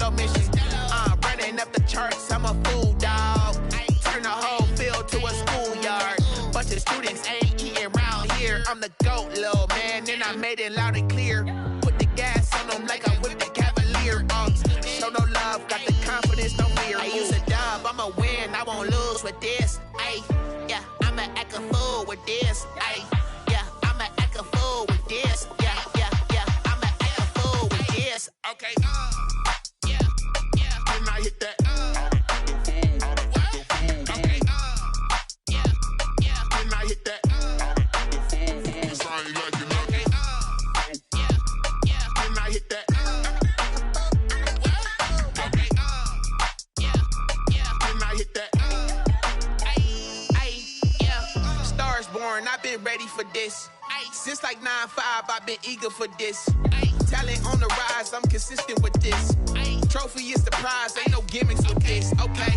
solo mission. Running up the charts, I'm a fool, dog. Turn the whole field to a schoolyard. Bunch of students ain't eating round here. I'm the GOAT, little man, and I made it loud and clear. Put the gas on them like I whipped the Cavalier. Show no love, got the confidence, no fear. I use a dub, I'ma win, I won't lose with this. Ay, yeah, I'ma act a fool with this. Ay, yeah, I'ma act a fool with this. Yeah, I'ma act a fool with this. Okay, yeah, then I hit that. Okay, yeah, then I hit that. Cause I ain't like it. Okay, yeah, then I hit that. Okay, yeah, then I hit that. Ay, yeah, stars born, I've been ready for this. Since like 9-5, I've been eager for this. Talent on the rise, I'm consistent with this. Trophy is the prize, ain't no gimmicks with this. Okay,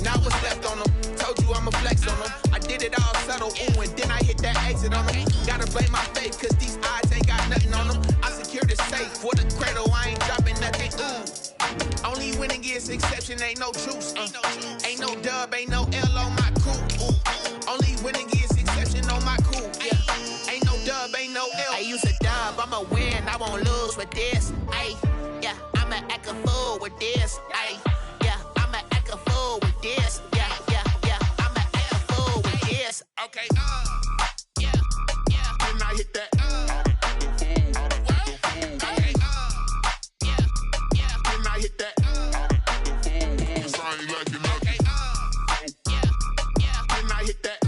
now what's left on them? Told you I'ma flex on them. I did it all subtle, ooh, and then I hit that exit on them. Gotta blame my faith, cause these odds ain't got nothing on them. I secured the safe for the cradle, I ain't dropping nothing, ooh. Only winning is exception, ain't no truce. Ain't no dub, ain't no L on my crew. Only winning is exception on my crew. Yeah, ain't no dub, ain't no L. I use a dub, I'ma win, I won't lose with this. Ay, yeah, I'ma act a fool with this. Ay, yeah, I'ma act a fool with this. Yeah, I'ma act a fool with this. Okay, yeah, then I hit that. Okay, yeah, then I hit that. Cause I ain't like it. Okay, yeah, then I hit that.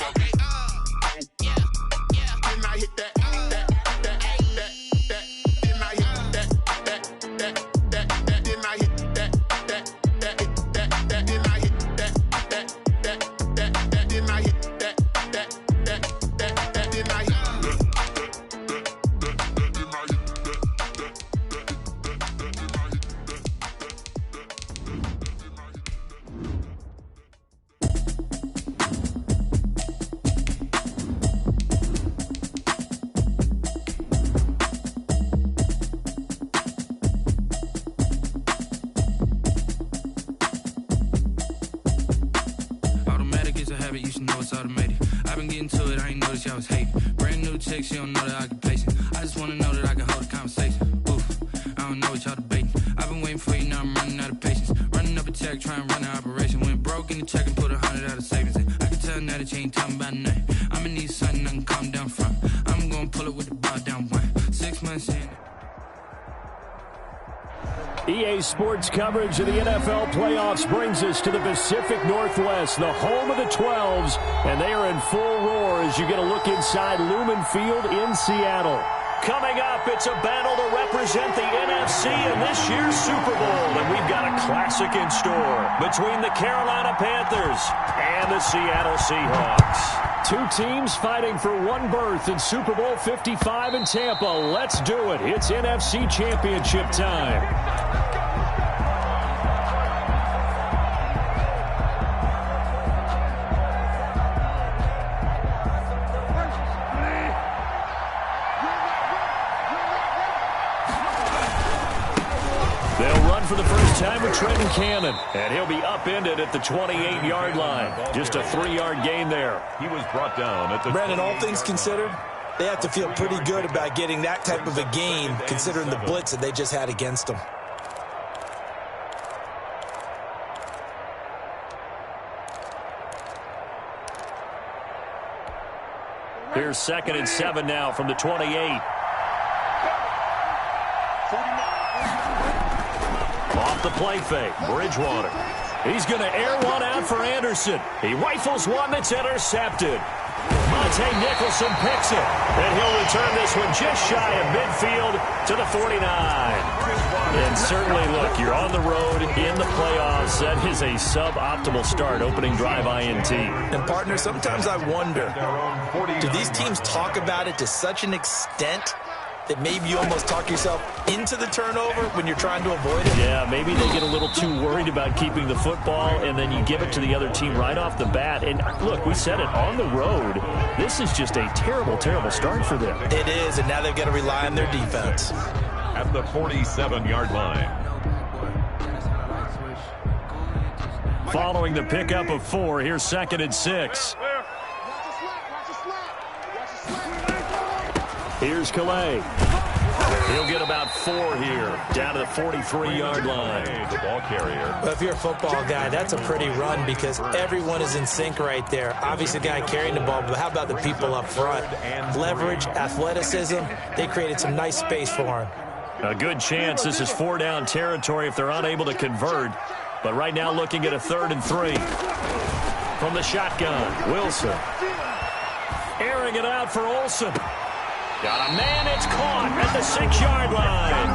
Okay, yeah, then I hit that. You should know it's automated. I've been getting to it, I ain't noticed y'all was hating. Brand new chick, she don't know that I can place it. I just wanna know that I can hold a conversation. Oof, I don't know what y'all debating. I've been waiting for you, now I'm running out of patience. Running up a check, trying to run an operation. Went broke in the check and put 100 out of savings in. I can tell now that you ain't talking about nothing. I'ma need something I can calm down from. I'm gonna pull it with the bar down one. 6 months in. EA Sports coverage of the NFL playoffs brings us to the Pacific Northwest, the home of the 12s, and they are in full roar as you get a look inside Lumen Field in Seattle. Coming up, it's a battle to represent the NFC in this year's Super Bowl, and we've got a classic in store between the Carolina Panthers and the Seattle Seahawks. Two teams fighting for one berth in Super Bowl 55 in Tampa. Let's do it. It's NFC Championship time. For the first time with Trenton Cannon, and he'll be upended at the 28-yard line. Just a 3-yard gain there. He was brought down at the Brandon, all things considered, they have to feel pretty good about getting that type of a game, considering the blitz that they just had against them. Here's 2nd and 7 now from the 28. Off the play fake, Bridgewater. He's going to air one out for Anderson. He rifles one that's intercepted. Monte Nicholson picks it, and he'll return this one just shy of midfield to the 49. And certainly, look, you're on the road in the playoffs. That is a suboptimal start, opening drive INT. And, partner, sometimes I wonder, do these teams talk about it to such an extent that maybe you almost talk yourself into the turnover when you're trying to avoid it? Yeah, maybe they get a little too worried about keeping the football, and then you give it to the other team right off the bat. And look, we said it, on the road, this is just a terrible, terrible start for them. It is, and now they've got to rely on their defense. at the 47-yard line. Following the pickup of 4, here's 2nd and 6. Here's Calais. He'll get about 4 here, down to the 43-yard line. The ball carrier. Well, if you're a football guy, that's a pretty run because everyone is in sync right there. Obviously, the guy carrying the ball, but how about the people up front? Leverage, athleticism, they created some nice space for him. A good chance this is 4-down territory if they're unable to convert. But right now looking at a 3rd and 3. From the shotgun, Wilson. Airing it out for Olsen. Got a man, it's caught at the 6-yard line.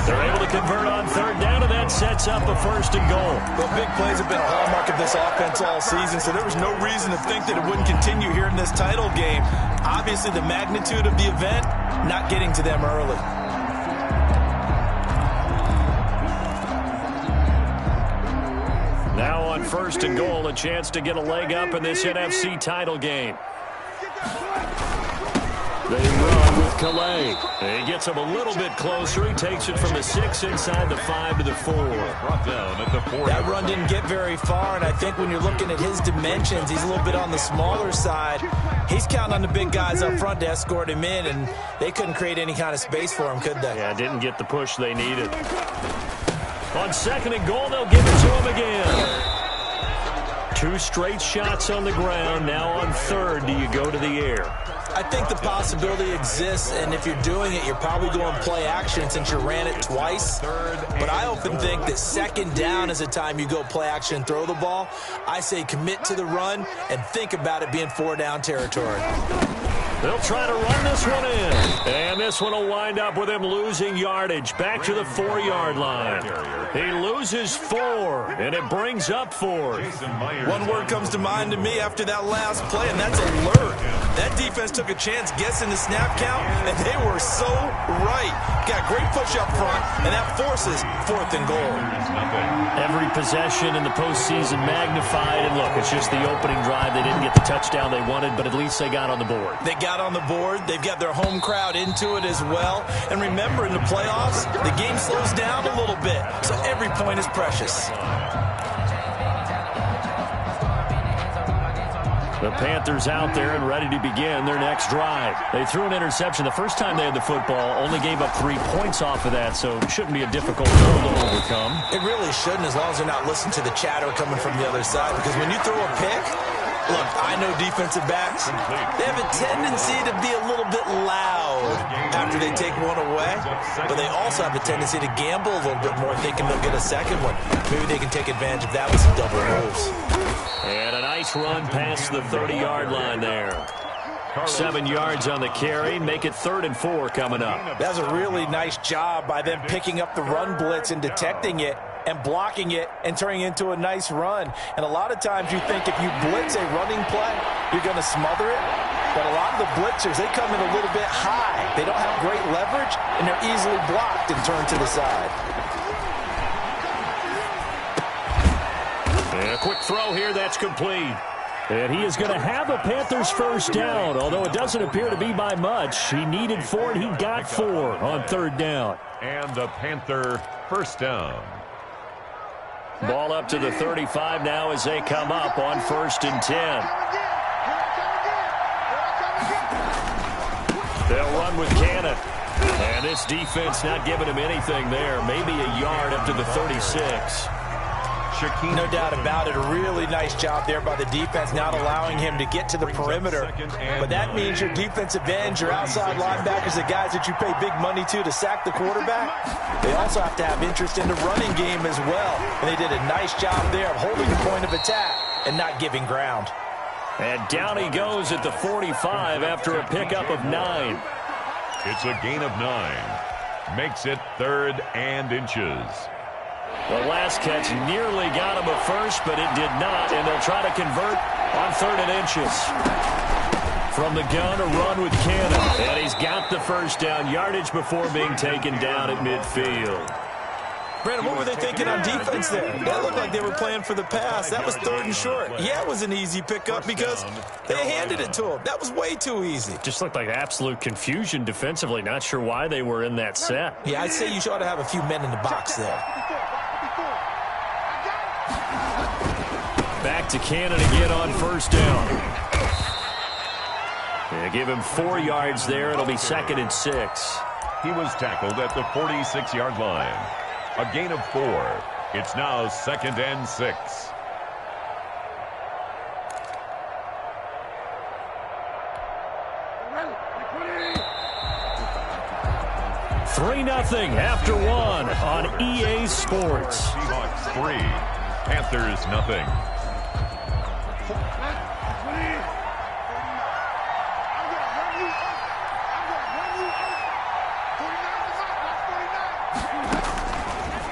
They're able to convert on 3rd down, and that sets up a 1st and goal. Well, big plays have been a hallmark of this offense all season, so there was no reason to think that it wouldn't continue here in this title game. Obviously, the magnitude of the event, not getting to them early. Now on 1st and goal, a chance to get a leg up in this NFC title game. They run with Calais. He gets him a little bit closer. He takes it from the 6 inside the 5 to the 4. Brought down at the 4. That run didn't get very far, and I think when you're looking at his dimensions, he's a little bit on the smaller side. He's counting on the big guys up front to escort him in, and they couldn't create any kind of space for him, could they? Yeah, didn't get the push they needed. On 2nd and goal, they'll give it to him again. 2 straight shots on the ground. Now on 3rd, do you go to the air? I think the possibility exists, and if you're doing it, you're probably going play action since you ran it twice. But I often think that 2nd down is a time you go play action and throw the ball. I say commit to the run and think about it being 4-down territory. They'll try to run this one in. And this one will wind up with him losing yardage. Back to the 4-yard line. He loses 4, and it brings up 4. One word comes to mind to me after that last play, and that's alert. That defense took a chance guessing the snap count, and they were so right. Got great push up front, and that forces 4th and goal. Every possession in the postseason magnified, and look, it's just the opening drive. They didn't get the touchdown they wanted, but at least they got on the board. They got on the board. They've got their home crowd into it as well. And remember, in the playoffs, the game slows down a little bit, so every point is precious. The Panthers out there and ready to begin their next drive. They threw an interception the first time they had the football, only gave up 3 points off of that, so it shouldn't be a difficult goal to overcome. It really shouldn't, as long as they're not listening to the chatter coming from the other side, because when you throw a pick, look, I know defensive backs, they have a tendency to be a little bit loud after they take one away, but they also have a tendency to gamble a little bit more, thinking they'll get a second one. Maybe they can take advantage of that with some double moves. And a nice run past the 30-yard line there. 7 yards on the carry, make it 3rd and 4 coming up. That's a really nice job by them picking up the run blitz and detecting it and blocking it and turning it into a nice run. And a lot of times you think if you blitz a running play, you're going to smother it. But a lot of the blitzers, they come in a little bit high. They don't have great leverage, and they're easily blocked and turned to the side. And a quick throw here, that's complete. And he is going to have a Panthers 1st down, although it doesn't appear to be by much. He needed 4, and he got 4 on 3rd down. And the Panther 1st down. Ball up to the 35 now as they come up on 1st and 10. They'll run with Cannon. And this defense not giving him anything there. Maybe a yard up to the 36. No doubt about it. A really nice job there by the defense, not allowing him to get to the perimeter. But that means your defensive ends, your outside linebackers, the guys that you pay big money to sack the quarterback, they also have to have interest in the running game as well. And they did a nice job there of holding the point of attack and not giving ground. And down he goes at the 45 after a pickup of 9. It's a gain of 9. Makes it 3rd and inches. The last catch nearly got him a first, but it did not, and they'll try to convert on 3rd and inches. From the gun, a run with Cannon, and he's got the 1st down, yardage before being taken down at midfield. Brandon, what were they thinking on defense there? That looked like they were playing for the pass. That was 3rd and short. Yeah, it was an easy pickup because they handed it to him. That was way too easy. Just looked like absolute confusion defensively. Not sure why they were in that set. Yeah, I'd say you ought to have a few men in the box there. Back to Cannon again on 1st down. They give him 4 yards there. It'll be 2nd and 6. He was tackled at the 46-yard line. A gain of 4. It's now 2nd and 6. 3-0 after 1 on EA Sports. Seahawks 3, Panthers 0.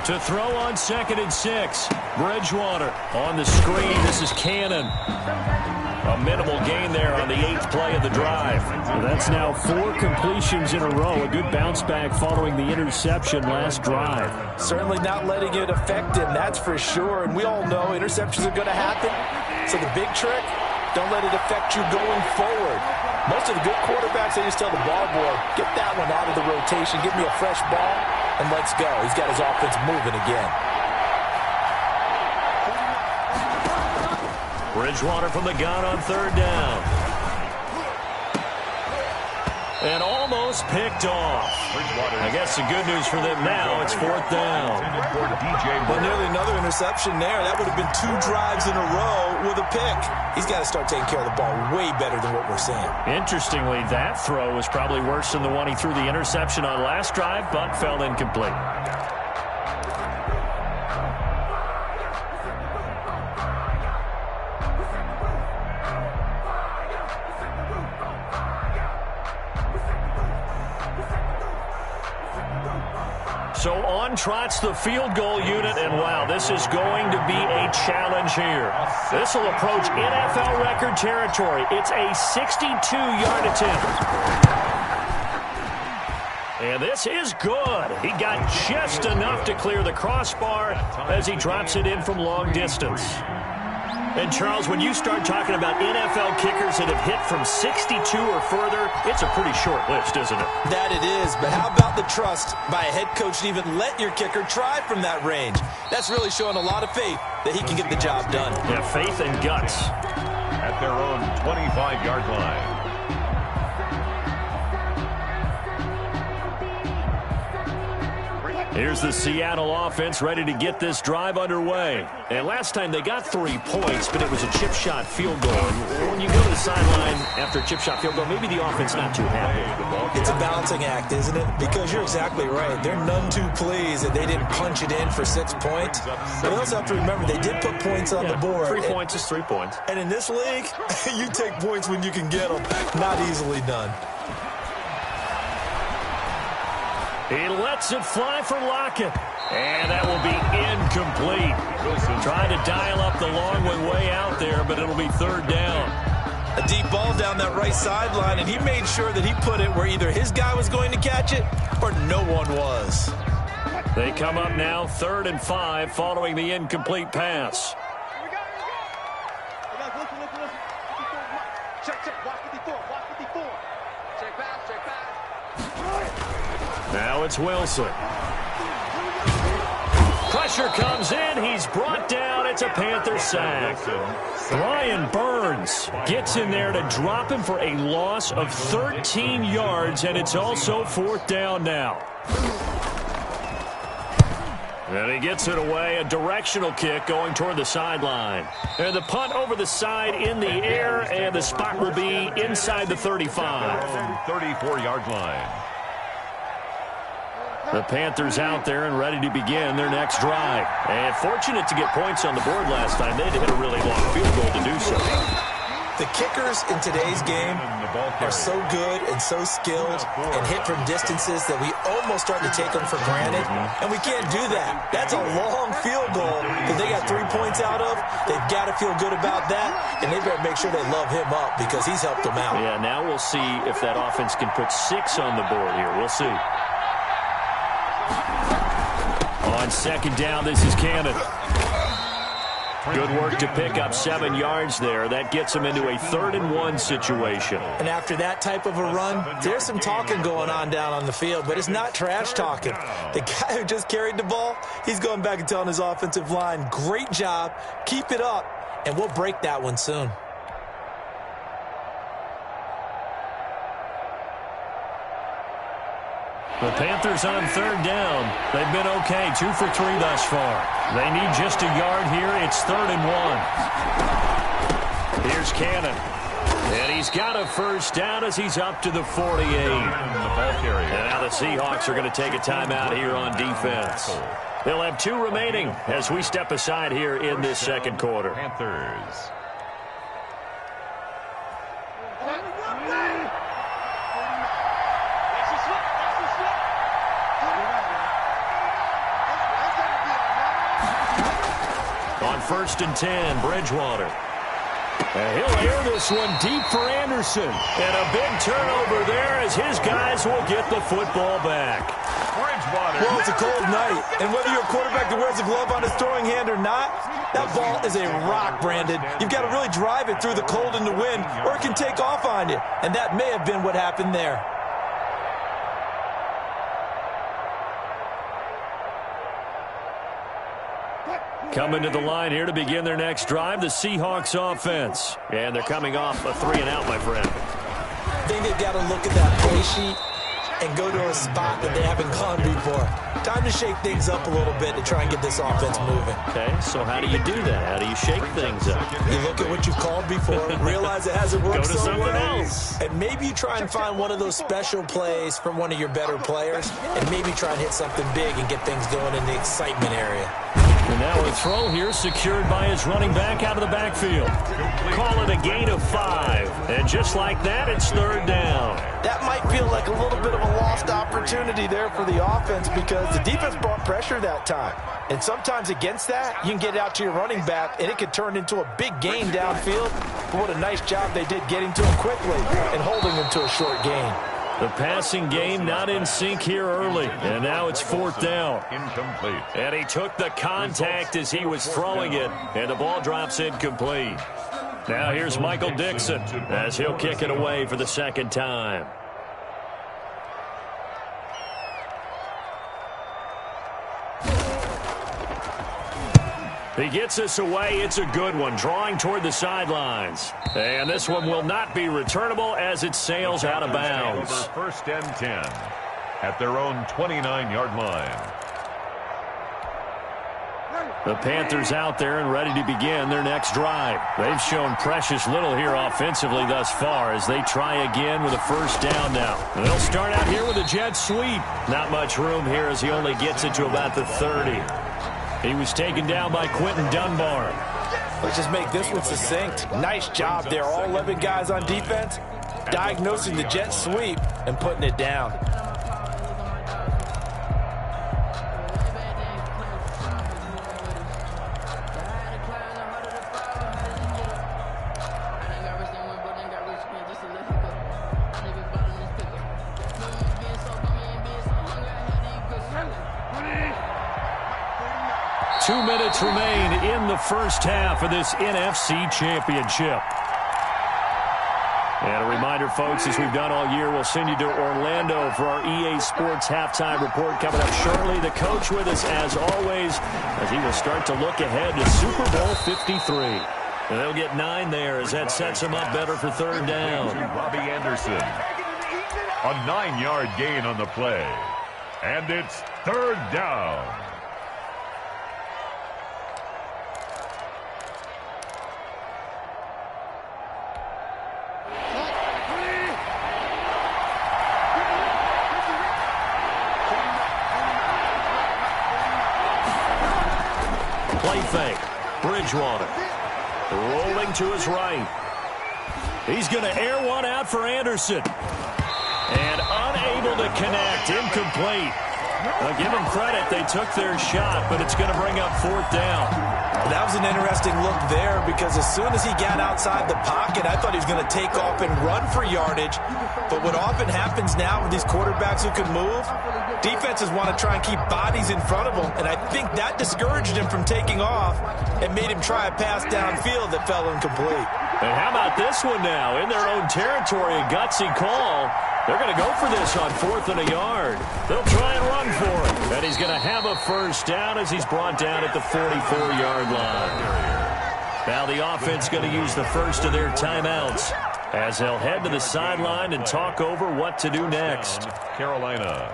To throw on 2nd and 6. Bridgewater on the screen. This is Cannon. A minimal gain there on the 8th play of the drive. So that's now 4 completions in a row. A good bounce back following the interception last drive. Certainly not letting it affect him, that's for sure. And we all know interceptions are going to happen. So the big trick, don't let it affect you going forward. Most of the good quarterbacks, they just tell the ball boy, get that one out of the rotation, give me a fresh ball, and let's go. He's got his offense moving again. Bridgewater from the gun on 3rd down. And almost picked off. I guess the good news for them now, it's 4th down. Well, nearly another interception there. That would have been 2 drives in a row with a pick. He's got to start taking care of the ball way better than what we're seeing. Interestingly, that throw was probably worse than the one he threw the interception on last drive, but fell incomplete. So on trots the field goal unit, and wow, this is going to be a challenge here. This will approach NFL record territory. It's a 62-yard attempt. And this is good. He got just enough to clear the crossbar as he drops it in from long distance. And, Charles, when you start talking about NFL kickers that have hit from 62 or further, it's a pretty short list, isn't it? That it is, but how about the trust by a head coach to even let your kicker try from that range? That's really showing a lot of faith that he can get the job done. Yeah, faith and guts. At their own 25-yard line. Here's the Seattle offense ready to get this drive underway. And last time they got 3 points, but it was a chip shot field goal. And when you go to the sideline after a chip shot field goal, maybe the offense not too happy. It's a balancing act, isn't it? Because you're exactly right. They're none too pleased that they didn't punch it in for 6 points. But we also have to remember they did put points on the board. 3 points is 3 points. And in this league, you take points when you can get them. Not easily done. He lets it fly for Lockett. And that will be incomplete. Trying to dial up the long one way out there, but it'll be 3rd down. A deep ball down that right sideline, and he made sure that he put it where either his guy was going to catch it or no one was. They come up now 3rd and 5 following the incomplete pass. Now it's Wilson. Pressure comes in. He's brought down. It's a Panther sack. Brian Burns gets in there to drop him for a loss of 13 yards, and it's also 4th down now. And he gets it away, a directional kick going toward the sideline. And the punt over the side in the air, and the spot will be inside the 35. 34-yard line. The Panthers out there and ready to begin their next drive. And fortunate to get points on the board last time. They had to hit a really long field goal to do so. The kickers in today's game are so good and so skilled and hit from distances that we almost start to take them for granted. And we can't do that. That's a long field goal that they got 3 points out of. They've got to feel good about that, and they better make sure they love him up because he's helped them out. Yeah, now we'll see if that offense can put 6 on the board here. We'll see. On second down, this is Cannon. Good work to pick up 7 yards there. That gets him into a 3rd-and-1 situation. And after that type of a run, there's some talking going on down on the field, but it's not trash talking. The guy who just carried the ball, he's going back and telling his offensive line, great job, keep it up, and we'll break that one soon. The Panthers on 3rd down. They've been okay, 2 for 3 thus far. They need just a yard here. It's 3rd-and-1. Here's Cannon. And he's got a 1st down as he's up to the 48. And now the Seahawks are going to take a timeout here on defense. They'll have 2 remaining as we step aside here in this second quarter. Panthers. On 1st and 10, Bridgewater. And he'll air this one deep for Anderson. And a big turnover there as his guys will get the football back. Bridgewater. Well, it's a cold night, and whether you're a quarterback that wears a glove on his throwing hand or not, that ball is a rock, Brandon. You've got to really drive it through the cold and the wind, or it can take off on you. And that may have been what happened there. Coming to the line here to begin their next drive, the Seahawks offense. And they're coming off a 3-and-out, my friend. I think they've got to look at that play sheet and go to a spot that they haven't gone before. Time to shake things up a little bit to try and get this offense moving. Okay, so how do you do that? How do you shake things up? You look at what you've called before, realize it hasn't worked so well. Go to something else. And maybe you try and find one of those special plays from one of your better players, and maybe try and hit something big and get things going in the excitement area. And now a throw here secured by his running back out of the backfield. Call it a gain of 5. And just like that, it's 3rd down. That might feel like a little bit of a lost opportunity there for the offense because the defense brought pressure that time. And sometimes against that, you can get out to your running back, and it could turn into a big gain downfield. But what a nice job they did getting to him quickly and holding him to a short gain. The passing game not in sync here early. And now it's 4th down. Incomplete. And he took the contact as he was throwing it. And the ball drops incomplete. Now here's Michael Dixon as he'll kick it away for the 2nd time. He gets us away. It's a good one, drawing toward the sidelines. And this one will not be returnable as it sails out of bounds. 1st and 10 at their own 29-yard line. The Panthers out there and ready to begin their next drive. They've shown precious little here offensively thus far as they try again with a 1st down now. They'll start out here with a jet sweep. Not much room here as he only gets it to about the 30. He was taken down by Quentin Dunbar. Let's just make this one succinct. Nice job there. All 11 guys on defense diagnosing the jet sweep and putting it down. Two minutes remain in the first half of this NFC Championship. And a reminder, folks, as we've done all year, we'll send you to Orlando for our EA Sports halftime report coming up shortly. The coach with us, as always, as he will start to look ahead to Super Bowl 53. And they'll get 9 there as that sets them up better for 3rd down. Robbie Anderson. A 9-yard gain on the play. And it's 3rd down. Play fake. Bridgewater. Rolling to his right. He's going to air one out for Anderson. And unable to connect. Incomplete. Give them credit. They took their shot, but it's going to bring up 4th down. That was an interesting look there because as soon as he got outside the pocket, I thought he was going to take off and run for yardage. But what often happens now with these quarterbacks who can move, defenses want to try and keep bodies in front of them, and I think that discouraged him from taking off and made him try a pass downfield that fell incomplete. And how about this one now? In their own territory, a gutsy call. They're going to go for this on 4th and a yard. They'll try and run for it. And he's going to have a first down as he's brought down at the 44-yard line. Now the offense going to use the first of their timeouts as they'll head to the sideline and talk over what to do next. Carolina.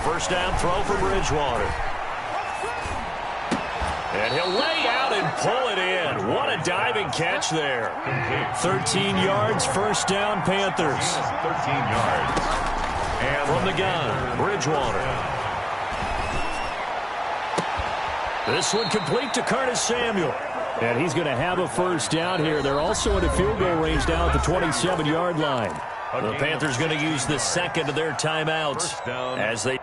First down throw for Bridgewater. And he'll lay out and pull it in. What a diving catch there. 13 yards, first down, Panthers. 13 yards. And from the gun, Bridgewater. This one complete to Curtis Samuel. And he's going to have a first down here. They're also in a field goal range now at the 27-yard line. The Panthers going to use the second of their timeouts as they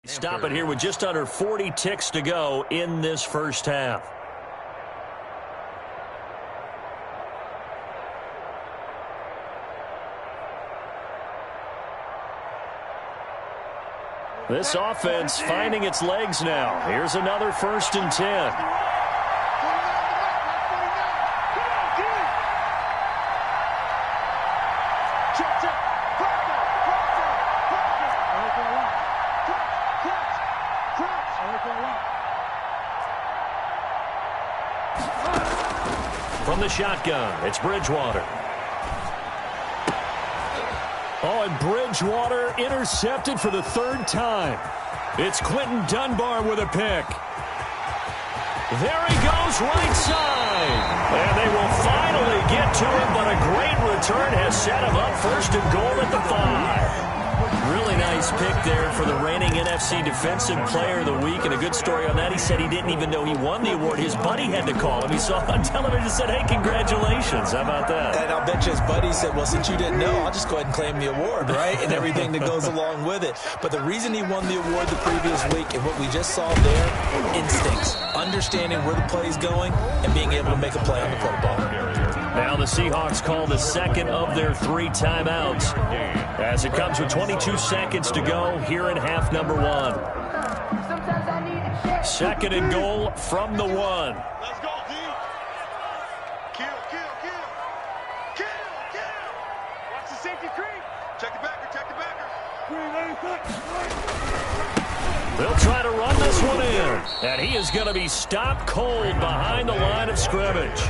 stop it here with just under 40 ticks to go in this first half. This offense finding its legs now. Here's another 1st and 10. From the shotgun, it's Bridgewater. Oh, and Bridgewater intercepted for the 3rd time. It's Quentin Dunbar with a pick. There he goes, right side. And they will finally get to him, but a great return has set him up 1st and goal at the 5. Really nice pick there for the reigning NFC Defensive Player of the Week, and a good story on that. He said he didn't even know he won the award. His buddy had to call him. He saw it on television and said, hey, congratulations. How about that? And I'll bet you his buddy said, well, since you didn't know, I'll just go ahead and claim the award, right? And everything that goes along with it. But the reason he won the award the previous week and what we just saw there, instincts, understanding where the play is going and being able to make a play on the football. Now the Seahawks call the second of their 3 timeouts as it comes with 22 seconds to go here in half number 1. 2nd and goal from the 1. Let's go, D. Kill. Watch the safety creep. Check the backer. Green, They'll try to run this one in. And he is going to be stopped cold behind the line of scrimmage.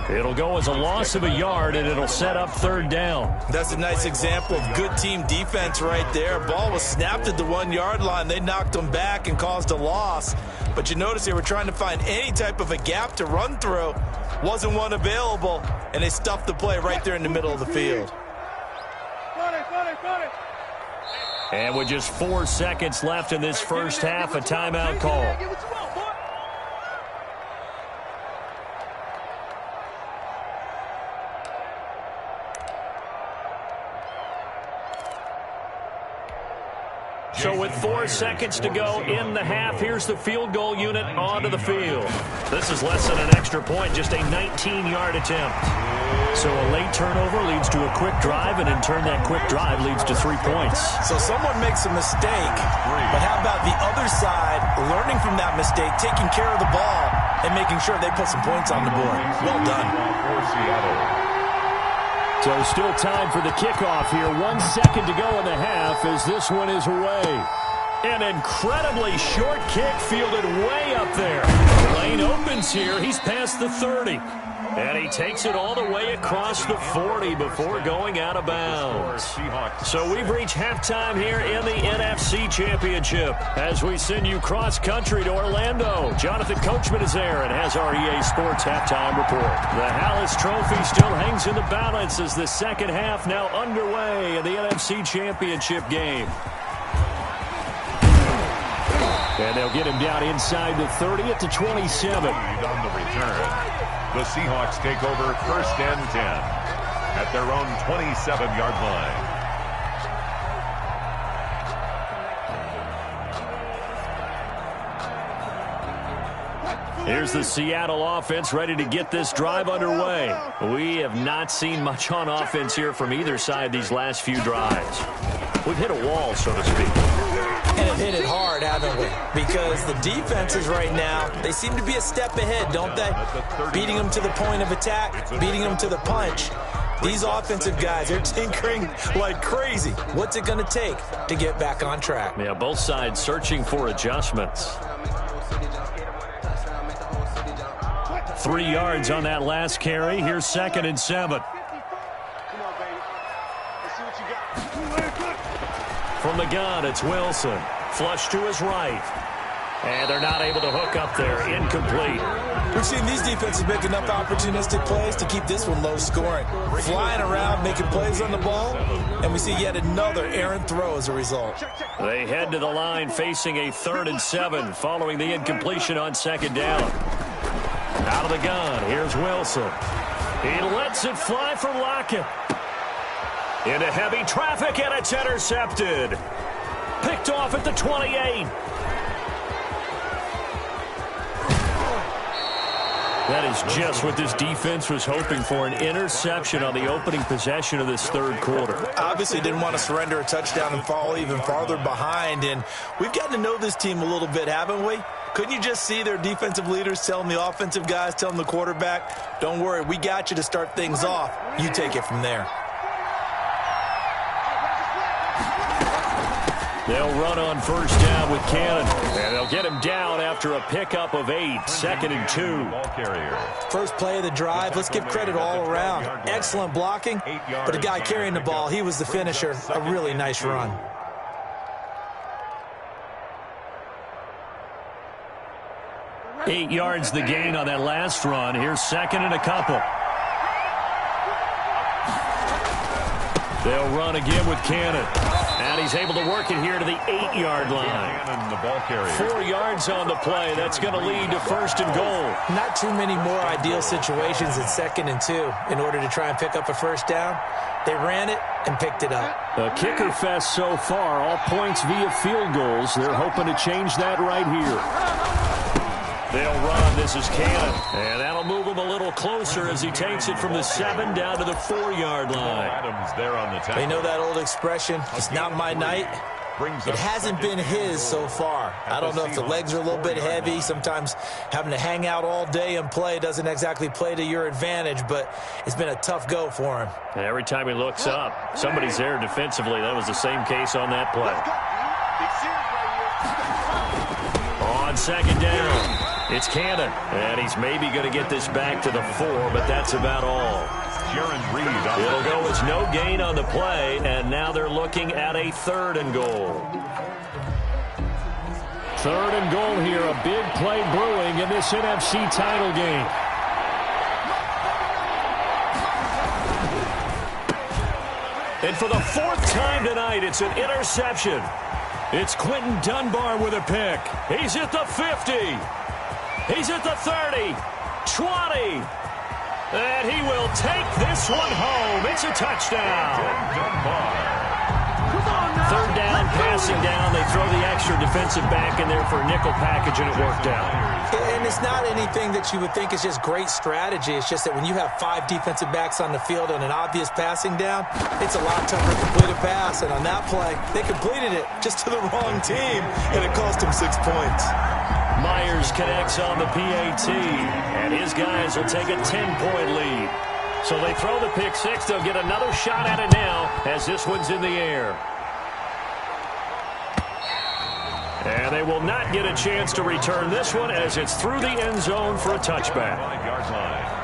It'll go as a loss of a yard, and it'll set up third down. That's a nice example of good team defense right there. Ball was snapped at the 1-yard line. They knocked them back and caused a loss. But you notice they were trying to find any type of a gap to run through. Wasn't one available, and they stuffed the play right there in the middle of the field. And with just 4 seconds left in this first half, a timeout call. So with 4 seconds to go in the half, here's the field goal unit onto the field. This is less than an extra point, just a 19-yard attempt. So a late turnover leads to a quick drive, and in turn that quick drive leads to 3 points. So someone makes a mistake, but how about the other side learning from that mistake, taking care of the ball, and making sure they put some points on the board? Well done. So still time for the kickoff here. 1 second to go in the half as this one is away. An incredibly short kick fielded way up there. The lane opens here. He's past the 30. And he takes it all the way across the 40 before going out of bounds. So we've reached halftime here in the NFC Championship as we send you cross-country to Orlando. Jonathan Coachman is there and has our EA Sports halftime report. The Hallis Trophy still hangs in the balance as the second half now underway in the NFC Championship game. And they'll get him down inside the 30 at the 27. On the return. The Seahawks take over first and 10 at their own 27-yard line. Here's the Seattle offense ready to get this drive underway. We have not seen much on offense here from either side these last few drives. We've hit a wall, so to speak. And have hit it hard, haven't we? Because the defenses right now, they seem to be a step ahead, don't they? Beating them to the point of attack, beating them to the punch. These offensive guys, they're tinkering like crazy. What's it going to take to get back on track? Yeah, both sides searching for adjustments. 3 yards on that last carry. Here's 2nd and 7. From the gun, it's Wilson. Flush to his right. And they're not able to hook up there. Incomplete. We've seen these defenses make enough opportunistic plays to keep this one low scoring. Flying around, making plays on the ball, and we see yet another errant throw as a result. They head to the line facing a 3rd and 7 following the incompletion on 2nd down. Out of the gun, here's Wilson. He lets it fly for Lockett. Into heavy traffic, and it's intercepted. Picked off at the 28. That is just what this defense was hoping for, an interception on the opening possession of this third quarter. Obviously didn't want to surrender a touchdown and fall even farther behind, and we've gotten to know this team a little bit, haven't we? Couldn't you just see their defensive leaders telling the offensive guys, telling the quarterback, don't worry, we got you to start things off. You take it from there. They'll run on first down with Cannon, and they'll get him down after a pickup of 8, 2nd and 2. First play of the drive, let's give credit all around. Excellent blocking, but the guy carrying the ball, he was the finisher. A really nice run. Eight yards the gain on that last run. Here's 2nd and a couple. They'll run again with Cannon. And he's able to work it here to the 8-yard line. 4 yards on the play. That's going to lead to 1st and goal. Not too many more ideal situations at 2nd and 2 in order to try and pick up a first down. They ran it and picked it up. A kicker fest so far. All points via field goals. They're hoping to change that right here. They'll run. This is Cannon. And that'll move him a little closer as he takes it from the 7 down to the 4-yard line. Adams there on the tackle. They know that old expression, it's not my night. It hasn't been his so far. I don't know if the legs are a little bit heavy. Sometimes having to hang out all day and play doesn't exactly play to your advantage, but it's been a tough go for him. And every time he looks up, somebody's there defensively. That was the same case on that play. on second down. It's Cannon, and he's maybe going to get this back to the 4, but that's about all. It'll go as no gain on the play, and now they're looking at a 3rd and goal. 3rd and goal here, a big play brewing in this NFC title game. And for the 4th time tonight, it's an interception. It's Quentin Dunbar with a pick. He's at the 50. He's at the 30. 20. And he will take this one home. It's a touchdown. 3rd down, passing down. They throw the extra defensive back in there for a nickel package, and it worked out. And it's not anything that you would think is just great strategy. It's just that when you have 5 defensive backs on the field and an obvious passing down, it's a lot tougher to complete a pass. And on that play, they completed it just to the wrong team, and it cost them 6 points. Myers connects on the PAT, and his guys will take a 10-point lead. So they throw the pick 6. They'll get another shot at it now as this one's in the air. And they will not get a chance to return this one as it's through the end zone for a touchback. 5-yard line.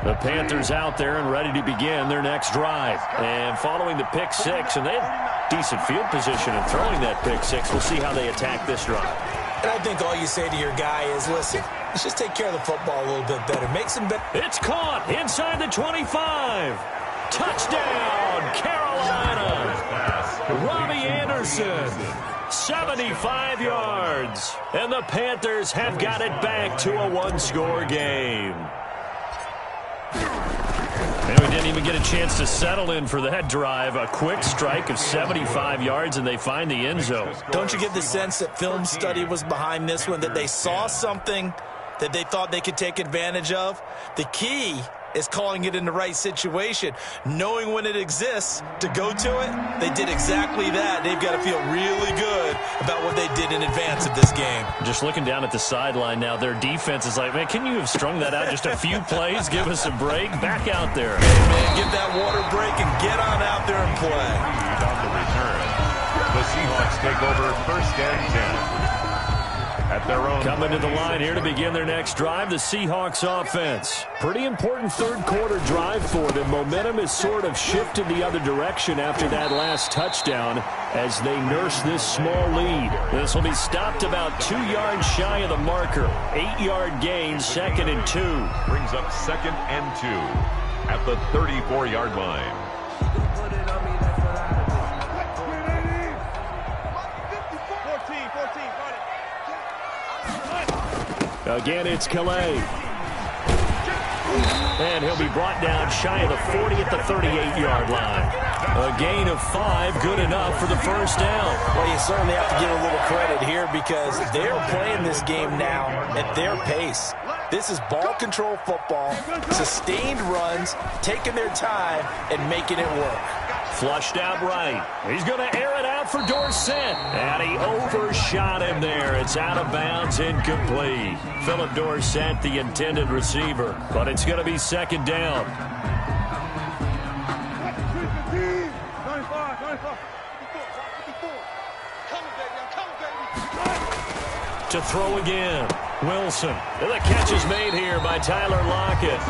The Panthers out there and ready to begin their next drive. And following the pick 6, and they have decent field position in throwing that pick 6. We'll see how they attack this drive. And I think all you say to your guy is, listen, let's just take care of the football a little bit better. Make some better. It's caught inside the 25. Touchdown, Carolina. Robbie Anderson, 75 yards. And the Panthers have got it back to a 1-score game. And we didn't even get a chance to settle in for that drive. A quick strike of 75 yards, and they find the end zone. Don't you get the sense that film study was behind this one, that they saw something that they thought they could take advantage of? The key is calling it in the right situation, knowing when it exists to go to it. They did exactly that. They've got to feel really good about what they did in advance of this game. Just looking down at the sideline now, their defense is like, man, can you have strung that out just a few plays? Give us a break. Back out there. Hey, man, give that water break and get on out there and play. On the return, the Seahawks take over 1st and 10. At their own coming to the line here to begin their next drive, the Seahawks offense. Pretty important 3rd quarter drive for them. Momentum has sort of shifted the other direction after that last touchdown as they nurse this small lead. This will be stopped about 2 yards shy of the marker. 8-yard gain, 2nd and 2. Brings up 2nd and 2 at the 34-yard line. Again, it's Calais. And he'll be brought down shy of the 40 at the 38-yard line. A gain of 5, good enough for the 1st down. Well, you certainly have to give a little credit here because they're playing this game now at their pace. This is ball control football, sustained runs, taking their time, and making it work. Flushed out right. He's going to air it out for Dorsett. And he overshot him there. It's out of bounds, incomplete. Philip Dorsett, the intended receiver. But it's going to be 2nd down. To throw again. Wilson. And the catch is made here by Tyler Lockett.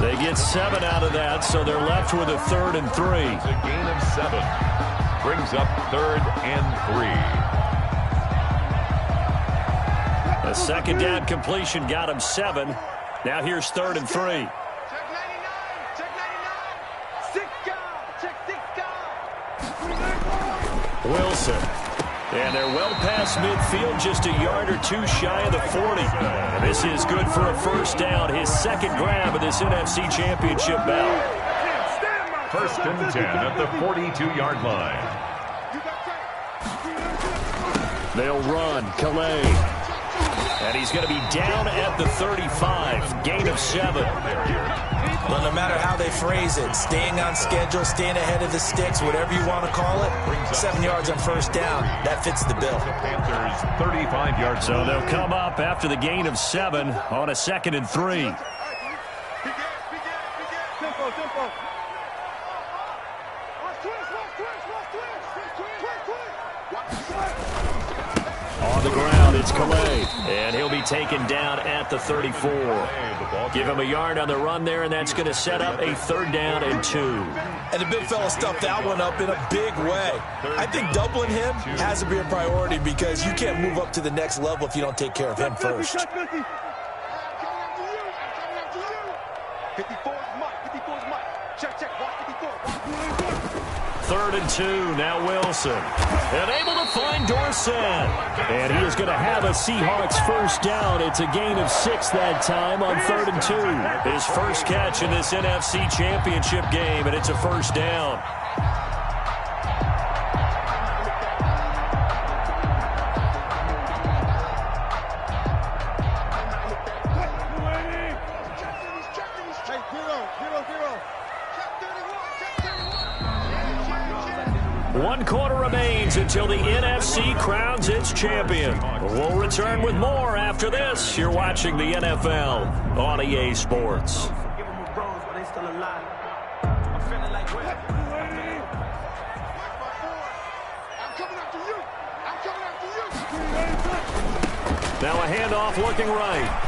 They get 7 out of that, so they're left with a 3rd and 3. It's a gain of 7. Brings up 3rd and 3. A 2nd down completion got him 7. Now here's 3rd and 3. Wilson. And they're well past midfield, just a yard or 2 shy of the 40. And this is good for a 1st down, his 2nd grab of this NFC Championship bout. 1st and 10 at the 42-yard line. They'll run, Calais. And he's going to be down at the 35, gain of 7. Well, no matter how they phrase it, staying on schedule, staying ahead of the sticks, whatever you want to call it, 7 yards on 1st down, that fits the bill. Panthers 35 yards. So they'll come up after the gain of 7 on a 2nd and 3. On the ground, it's Calais, and he'll be taken down at the 34. Give him a yard on the run there, and that's going to set up a 3rd down and 2. And the big fella stuffed that one up in a big way. I think doubling him has to be a priority because you can't move up to the next level if you don't take care of him first. 54 is Mike. 54 is Mike. Check. Watch 54. 3rd and 2, now Wilson. And able to find Dorsett. And he is going to have a Seahawks 1st down. It's a gain of 6 that time on 3rd and 2. His first catch in this NFC Championship game, and it's a 1st down. One quarter remains until the NFC crowns its champion. We'll return with more after this. You're watching the NFL on EA Sports. Now a handoff looking right.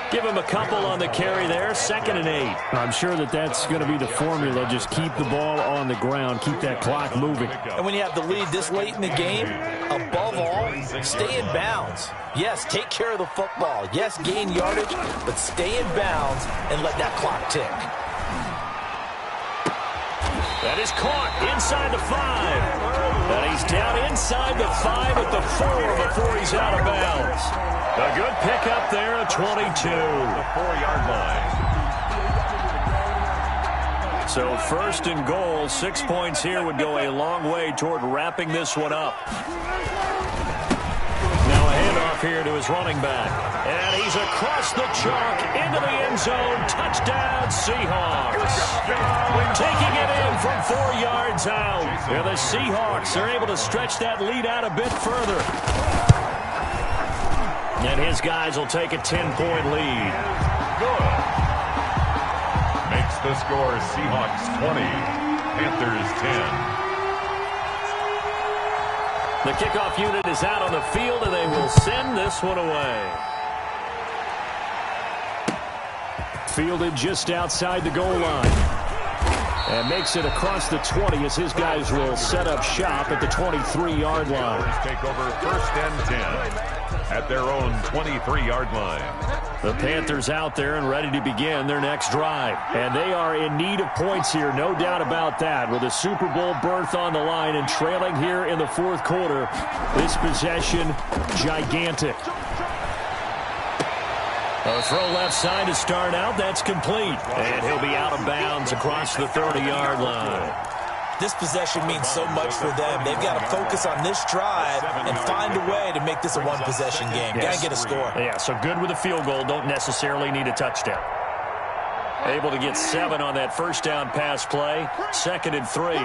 Give him a couple on the carry there. 2nd and 8. I'm sure that's going to be the formula. Just keep the ball on the ground. Keep that clock moving. And when you have the lead this late in the game, above all, stay in bounds. Yes, take care of the football. Yes, gain yardage, but stay in bounds and let that clock tick. That is caught inside the 5. And he's down inside the 5 at the 4 before he's out of bounds. A good pickup there at 22. The 4-yard line. So 1st and goal, 6 points here would go a long way toward wrapping this one up. Now a handoff here to his running back. And he's across the chalk into the end zone. Touchdown, Seahawks. Taking it in from 4 yards out. And the Seahawks are able to stretch that lead out a bit further. And his guys will take a 10-point lead. Good. Makes the score Seahawks 20, Panthers 10. The kickoff unit is out on the field, and they will send this one away. Fielded just outside the goal line. And makes it across the 20 as his guys will set up shop at the 23-yard line. Take over 1st and 10 at their own 23-yard line. The Panthers out there and ready to begin their next drive. And they are in need of points here, no doubt about that. With a Super Bowl berth on the line and trailing here in the 4th quarter, this possession gigantic. A throw left side to start out. That's complete. And he'll be out of bounds across the 30-yard line. This possession means so much for them. They've got to focus on this drive and find a way to make this a one-possession game. Got to get a score. Yeah, so good with a field goal. Don't necessarily need a touchdown. Able to get 7 on that 1st down pass play. 2nd and 3.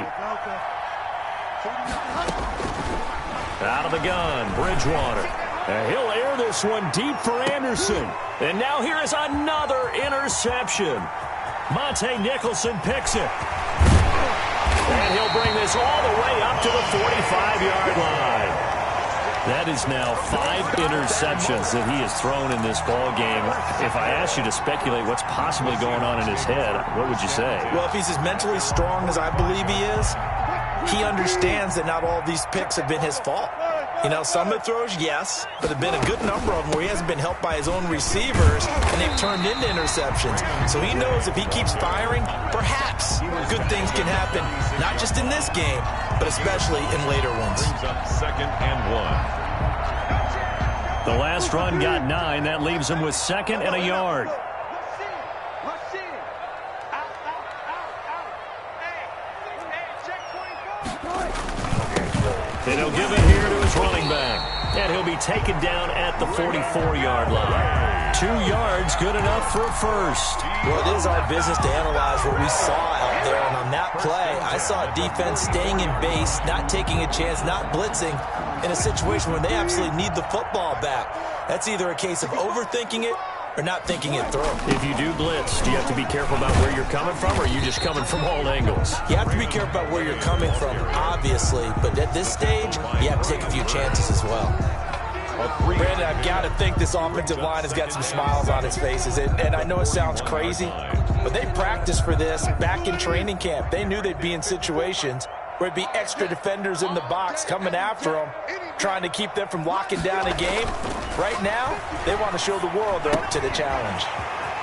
Out of the gun, Bridgewater. And he'll air this one deep for Anderson. And now here is another interception. Monte Nicholson picks it. And he'll bring this all the way up to the 45-yard line. That is now 5 interceptions that he has thrown in this ball game. If I asked you to speculate what's possibly going on in his head, what would you say? Well, if he's as mentally strong as I believe he is, he understands that not all of these picks have been his fault. You know, some of the throws, yes, but there have been a good number of them where he hasn't been helped by his own receivers, and they've turned into interceptions. So he knows if he keeps firing, perhaps good things can happen, not just in this game, but especially in later ones. Brings up 2nd and 1. The last run got 9. That leaves him with 2nd and a yard. And he'll give it here to his running back. And he'll be taken down at the 44-yard line. 2 yards, good enough for a first. Well, it is our business to analyze what we saw out there. And on that play, I saw a defense staying in base, not taking a chance, not blitzing in a situation where they absolutely need the football back. That's either a case of overthinking it or not thinking it through. If you do blitz, do you have to be careful about where you're coming from, or are you just coming from all angles? You have to be careful about where you're coming from, obviously, but at this stage, you have to take a few chances as well. Brandon, I've got to think this offensive line has got some smiles on its faces, and I know it sounds crazy, but they practiced for this back in training camp. They knew they'd be in situations where it'd be extra defenders in the box coming after them, trying to keep them from locking down a game. Right now, they want to show the world they're up to the challenge.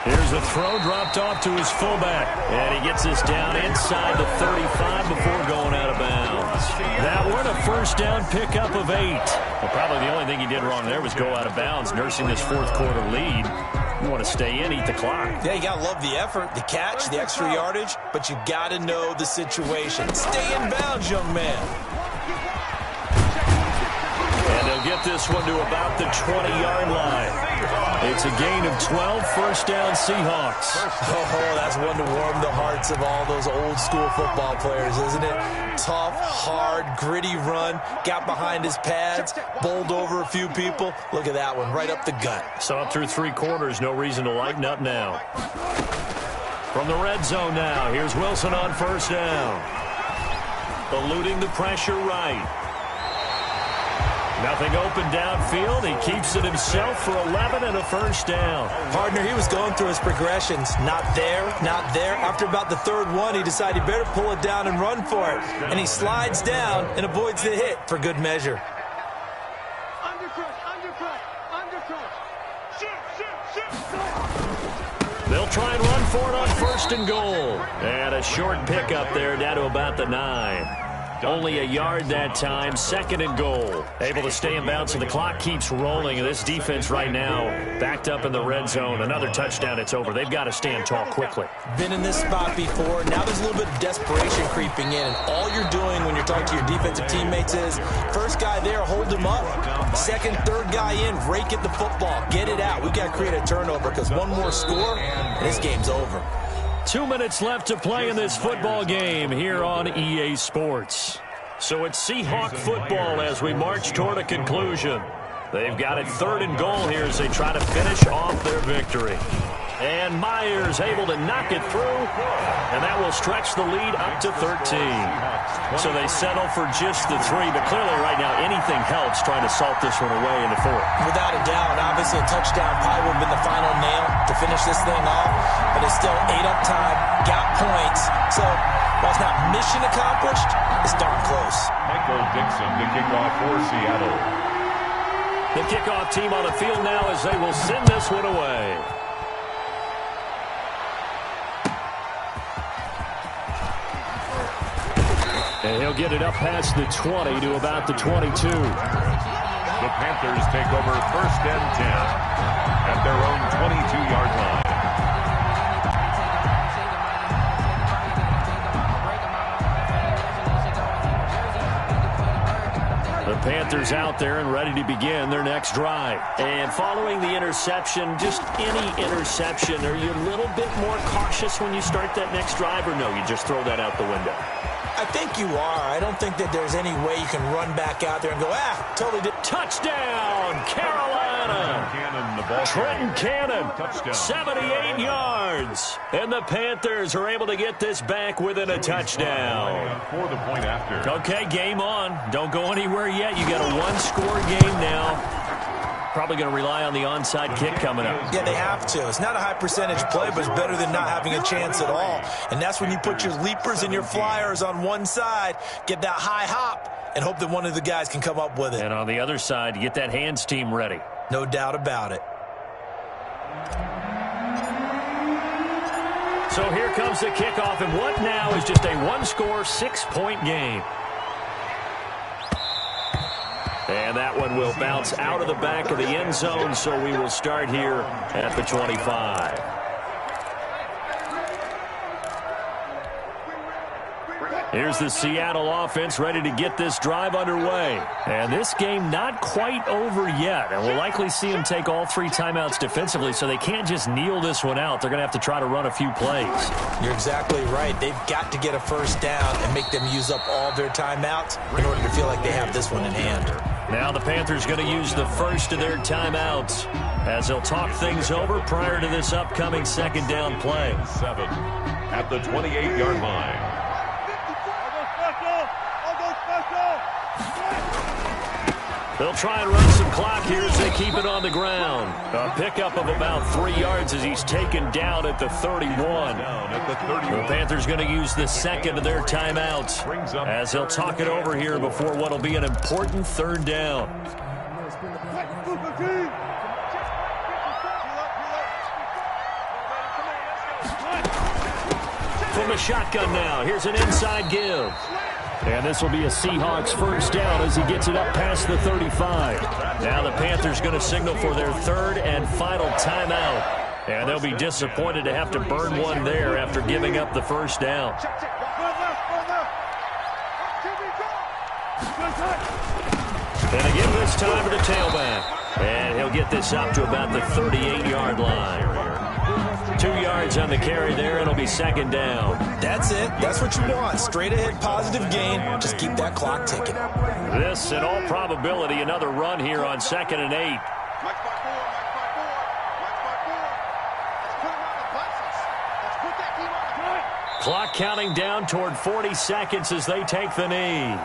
Here's a throw dropped off to his fullback, and he gets this down inside the 35 before going out of bounds. That one, a first down pickup of 8. Well, probably the only thing he did wrong there was go out of bounds, nursing this fourth quarter lead. You want to stay in, eat the clock. Yeah, you got to love the effort, the catch, the extra yardage, but you got to know the situation. Stay in bounds, young man. And they'll get this one to about the 20-yard line. It's a gain of 12, first down Seahawks. Oh, that's one to warm the hearts of all those old-school football players, isn't it? Tough, hard, gritty run, got behind his pads, bowled over a few people. Look at that one, right up the gut. So up through 3 quarters, no reason to lighten up now. From the red zone now, here's Wilson on first down. Eluding the pressure right. Nothing open downfield. He keeps it himself for 11 and a first down. Partner, he was going through his progressions. Not there, not there. After about the third one, he decided he better pull it down and run for it. And he slides down and avoids the hit for good measure. They'll try and run for it on first and goal. And a short pickup there down to about the 9. Only a yard that time, second and goal. Able to stay in bounds, so the clock keeps rolling. And this defense right now backed up in the red zone. Another touchdown, it's over. They've got to stand tall quickly. Been in this spot before. Now there's a little bit of desperation creeping in. And all you're doing when you're talking to your defensive teammates is, first guy there, hold him up. Second, third guy in, rake at the football. Get it out. We've got to create a turnover because one more score, and this game's over. 2 minutes left to play in this football game here on EA Sports. So it's Seahawk football as we march toward a conclusion. They've got it third and goal here as they try to finish off their victory. And Myers able to knock it through, and that will stretch the lead up to 13. So they settle for just the 3, but clearly right now anything helps trying to salt this one away in the 4th. Without a doubt, obviously a touchdown probably would have been the final nail to finish this thing off, but it's still 8 up time, got points. So while it's not mission accomplished, it's darn close. Michael Dixon to kick off for Seattle. The kickoff team on the field now as they will send this one away. And he'll get it up past the 20 to about the 22. The Panthers take over first and 10 at their own 22-yard line. The Panthers out there and ready to begin their next drive. And following the interception, just any interception, are you a little bit more cautious when you start that next drive, or no, you just throw that out the window? I think you are. I don't think that there's any way you can run back out there and go, totally did. Touchdown, Carolina! Trenton Cannon, 78 yards. And the Panthers are able to get this back within a touchdown. For the point after. Okay, game on. Don't go anywhere yet. You got a one-score game now. Probably going to rely on the onside kick coming up. Yeah, they have to. It's not a high percentage play, but it's better than not having a chance at all. And that's when you put your leapers and your flyers on one side, get that high hop, and hope that one of the guys can come up with it. And on the other side, you get that hands team ready. No doubt about it. So here comes the kickoff, and what now is just a one-score, 6-point game. And that one will bounce out of the back of the end zone, so we will start here at the 25. Here's the Seattle offense ready to get this drive underway. And this game not quite over yet. And we'll likely see them take all 3 timeouts defensively, so they can't just kneel this one out. They're going to have to try to run a few plays. You're exactly right. They've got to get a first down and make them use up all their timeouts in order to feel like they have this one in hand. Now the Panthers going to use the first of their timeouts as they'll talk things over prior to this upcoming second down play. 7 at the 28-yard line. They'll try and run some clock here as they keep it on the ground. A pickup of about 3 yards as he's taken down at the 31. The Panthers going to use the second of their timeouts as they'll talk it over here before what will be an important third down. From the shotgun now, here's an inside give. And this will be a Seahawks first down as he gets it up past the 35. Now the Panthers going to signal for their third and final timeout. And they'll be disappointed to have to burn one there after giving up the first down. And again this time to the tailback. And he'll get this up to about the 38-yard line. 2 yards on the carry there. It'll be second down. That's it. That's what you want. Straight ahead, positive gain. Just keep that clock ticking. This, in all probability, another run here on 2nd and 8. Clock counting down toward 40 seconds as they take the knee.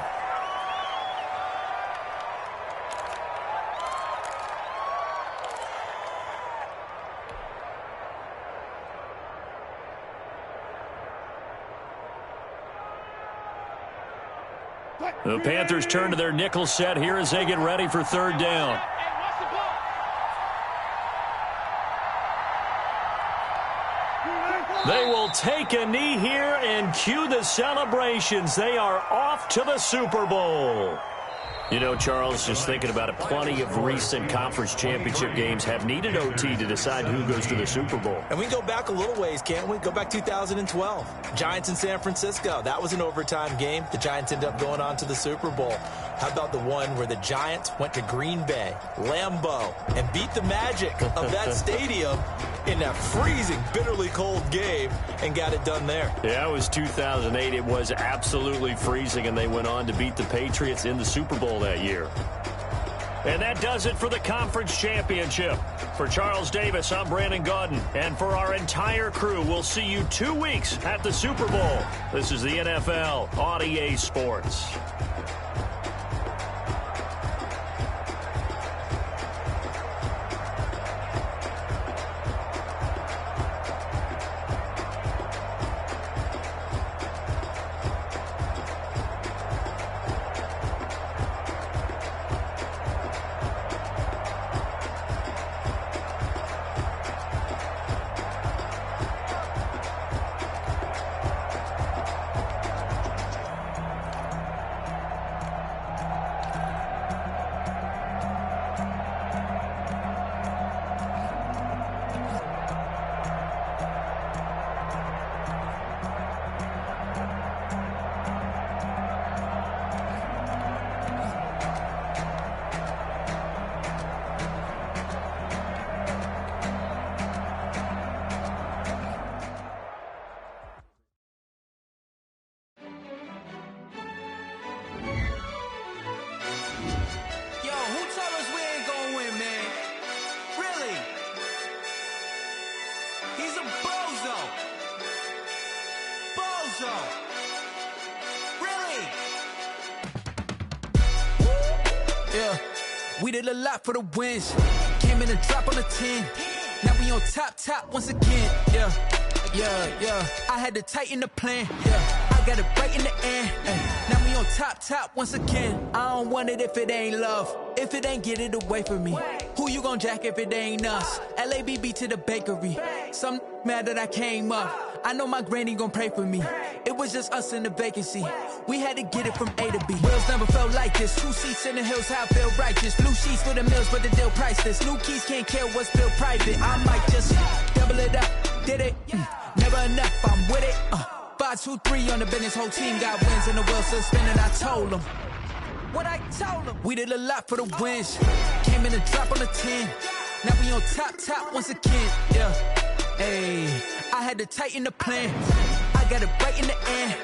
The Panthers turn to their nickel set here as they get ready for third down. They will take a knee here and cue the celebrations. They are off to the Super Bowl. You know, Charles, just thinking about it, plenty of recent conference championship games have needed OT to decide who goes to the Super Bowl. And we can go back a little ways, can't we? Go back 2012. Giants in San Francisco. That was an overtime game. The Giants ended up going on to the Super Bowl. How about the one where the Giants went to Green Bay, Lambeau, and beat the magic of that stadium in that freezing, bitterly cold game and got it done there? Yeah, it was 2008. It was absolutely freezing, and they went on to beat the Patriots in the Super Bowl that year. And that does it for the conference championship. For Charles Davis, I'm Brandon Gaudin. And for our entire crew, we'll see you 2 weeks at the Super Bowl. This is the NFL on EA Sports. We did a lot for the wins. Came in and drop on the 10. Now we on top once again. Yeah. I had to tighten the plan. Yeah. I got it right in the end. Now we on top once again. I don't want it if it ain't love. If it ain't, get it away from me. Who you gon' jack if it ain't us? LABB to the bakery. Some mad that I came up. I know my granny gon' pray for me. It was just us in the vacancy. We had to get it from A to B. Wheels never felt like this. 2 seats in the hills, how I feel righteous. Blue sheets for the mills, but the deal priceless. New keys can't care what's built private. I might just double it up. Did it? Never enough, I'm with it. 5, 2, 3 on the business. Whole team got wins and the wheels still spinning. I told them what I told them. We did a lot for the wins. Came in and drop on the 10. Now we on top once again. Yeah. Hey, I had to tighten the plan. I got it right in the end.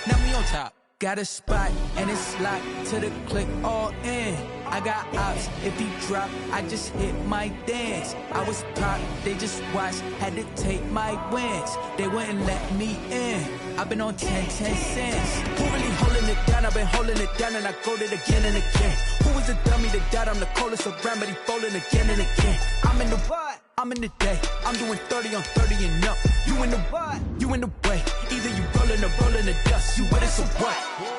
Now we on top. Got a spot and it's locked to the click all in. I got ops, if he drop, I just hit my dance. I was top, they just watched, had to take my wins. They wouldn't let me in. I've been on 10 cents. Who really holding it down? I've been holding it down and I go it again and again. Who was the dummy that died? I'm the coldest around, but he folding again and again. I'm in the what? I'm in the day. I'm doing 30 on 30 and up. You in the what? You in the way. Either you rolling or rolling the dust. You with it, so what?